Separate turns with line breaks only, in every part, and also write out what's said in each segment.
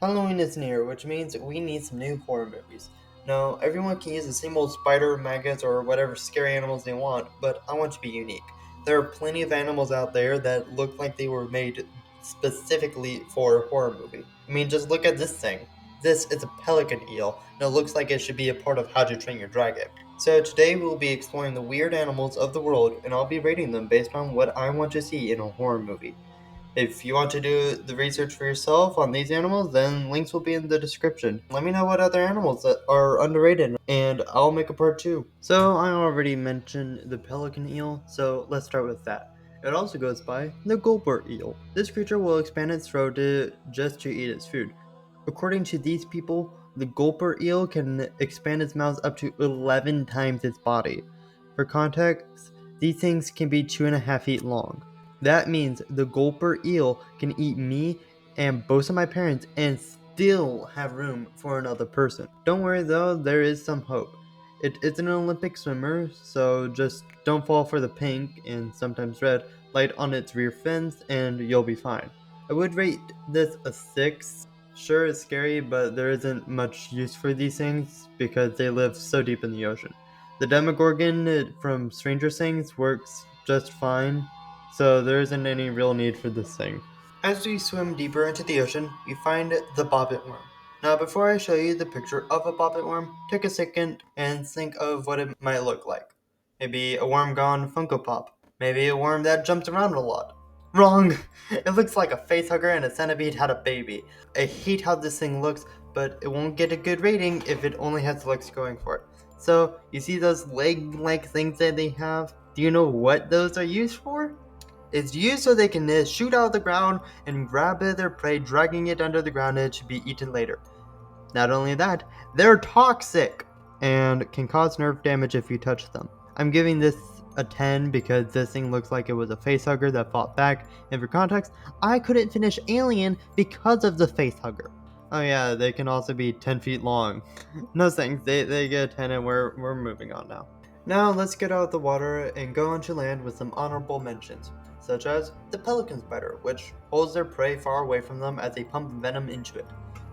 Halloween is near, which means we need some new horror movies. Now, everyone can use the same old spider, maggots, or whatever scary animals they want, but I want to be unique. There are plenty of animals out there that look like they were made specifically for a horror movie. I mean, just look at this thing. This is a pelican eel, and it looks like it should be a part of How to Train Your Dragon. So today we'll be exploring the weird animals of the world, and I'll be rating them based on what I want to see in a horror movie. If you want to do the research for yourself on these animals, then links will be in the description. Let me know what other animals that are underrated, and I'll make a part 2. So I already mentioned the pelican eel, so let's start with that. It also goes by the Gulper Eel. This creature will expand its throat just to eat its food. According to these people, the Gulper Eel can expand its mouth up to 11 times its body. For context, these things can be 2.5 feet long. That means the Gulper Eel can eat me and both of my parents and still have room for another person. Don't worry though, there is some hope. It is an Olympic swimmer, so just don't fall for the pink and sometimes red light on its rear fins and you'll be fine. I would rate this a 6. Sure, it's scary, but there isn't much use for these things because they live so deep in the ocean. The Demogorgon from Stranger Things works just fine, so there isn't any real need for this thing. As we swim deeper into the ocean, we find the Bobbit Worm. Now, before I show you the picture of a Bobbit Worm, take a second and think of what it might look like. Maybe a worm gone Funko Pop. Maybe a worm that jumps around a lot. Wrong! It looks like a facehugger and a centipede had a baby. I hate how this thing looks, but it won't get a good rating if it only has looks going for it. So, you see those leg-like things that they have? Do you know what those are used for? It's used so they can shoot out of the ground and grab their prey, dragging it under the ground and to be eaten later. Not only that, they're toxic and can cause nerve damage if you touch them. I'm giving this a 10 because this thing looks like it was a facehugger that fought back, and for context, I couldn't finish Alien because of the facehugger. Oh yeah, they can also be 10 feet long. No thanks, they get a 10 and we're moving on now. Now let's get out of the water and go onto land with some honorable mentions, such as the Pelican Spider, which holds their prey far away from them as they pump venom into it.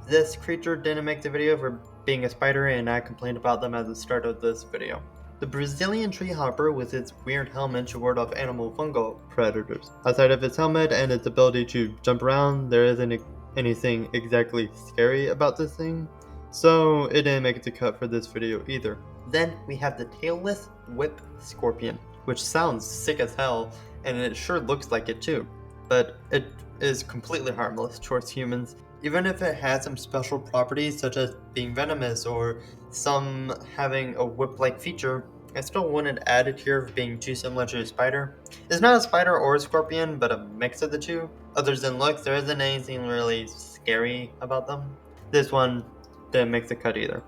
This creature didn't make the video for being a spider, and I complained about them at the start of this video. The Brazilian Treehopper with its weird helmet to ward off animal fungal predators. Outside of its helmet and its ability to jump around, there isn't anything exactly scary about this thing, so it didn't make the cut for this video either. Then we have the Tailless Whip Scorpion, which sounds sick as hell, and it sure looks like it too, but it is completely harmless towards humans. Even if it has some special properties such as being venomous or some having a whip-like feature, I still wouldn't add it here for being too similar to a spider. It's not a spider or a scorpion, but a mix of the two. Other than looks, there isn't anything really scary about them. This one didn't make the cut either.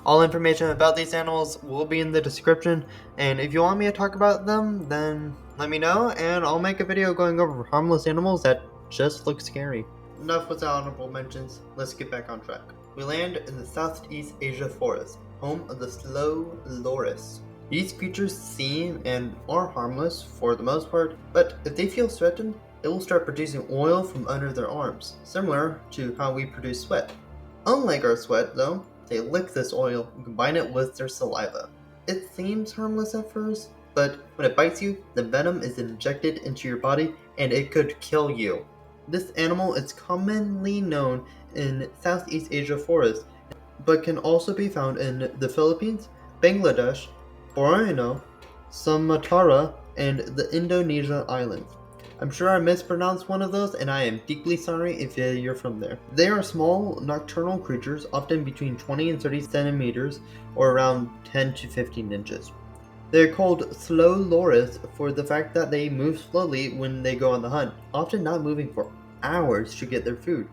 All information about these animals will be in the description, and if you want me to talk about them, then let me know, and I'll make a video going over harmless animals that just look scary. Enough with the honorable mentions, let's get back on track. We land in the Southeast Asia forest, home of the slow loris. These creatures seem and are harmless for the most part, but if they feel threatened, they will start producing oil from under their arms, similar to how we produce sweat. Unlike our sweat, though, they lick this oil and combine it with their saliva. It seems harmless at first, but when it bites you, the venom is injected into your body and it could kill you. This animal is commonly known in Southeast Asia forests, but can also be found in the Philippines, Bangladesh, Borneo, Sumatra, and the Indonesia islands. I'm sure I mispronounced one of those, and I am deeply sorry if you're from there. They are small, nocturnal creatures, often between 20 and 30 centimeters, or around 10 to 15 inches. They're called slow loris for the fact that they move slowly when they go on the hunt, often not moving for hours to get their food.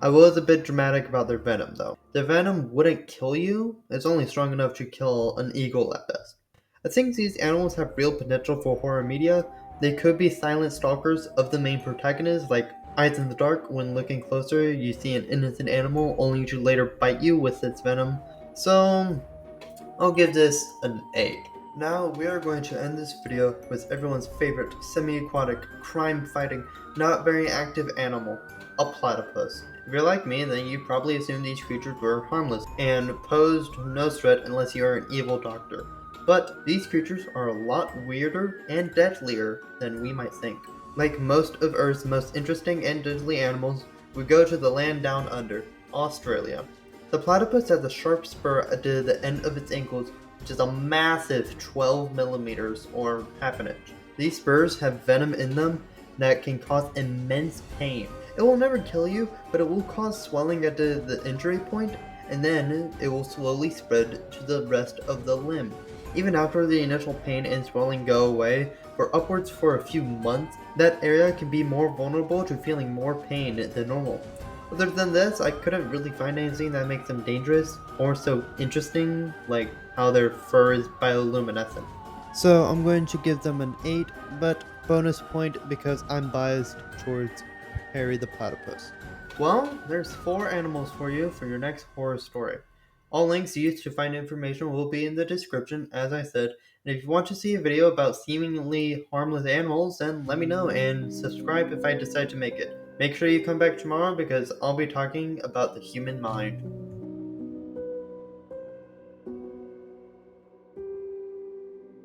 I was a bit dramatic about their venom though. The venom wouldn't kill you, it's only strong enough to kill an eagle at best. I think these animals have real potential for horror media. They could be silent stalkers of the main protagonist, like Eyes in the Dark. When looking closer, you see an innocent animal only to later bite you with its venom. So, I'll give this an 8. Now we are going to end this video with everyone's favorite semi-aquatic, crime-fighting, not very active animal, a platypus. If you're like me, then you probably assumed these creatures were harmless and posed no threat unless you're an evil doctor. But these creatures are a lot weirder and deadlier than we might think. Like most of Earth's most interesting and deadly animals, we go to the land down under, Australia. The platypus has a sharp spur at the end of its ankles, which is a massive 12 millimeters or half an inch. These spurs have venom in them that can cause immense pain. It will never kill you, but it will cause swelling at the injury point, and then it will slowly spread to the rest of the limb. Even after the initial pain and swelling go away, for a few months, that area can be more vulnerable to feeling more pain than normal. Other than this, I couldn't really find anything that makes them dangerous or so interesting, like how their fur is bioluminescent. So I'm going to give them an 8, but bonus point because I'm biased towards Harry the Platypus. Well, there's 4 animals for you for your next horror story. All links used to find information will be in the description, as I said, and if you want to see a video about seemingly harmless animals, then let me know and subscribe if I decide to make it. Make sure you come back tomorrow because I'll be talking about the human mind.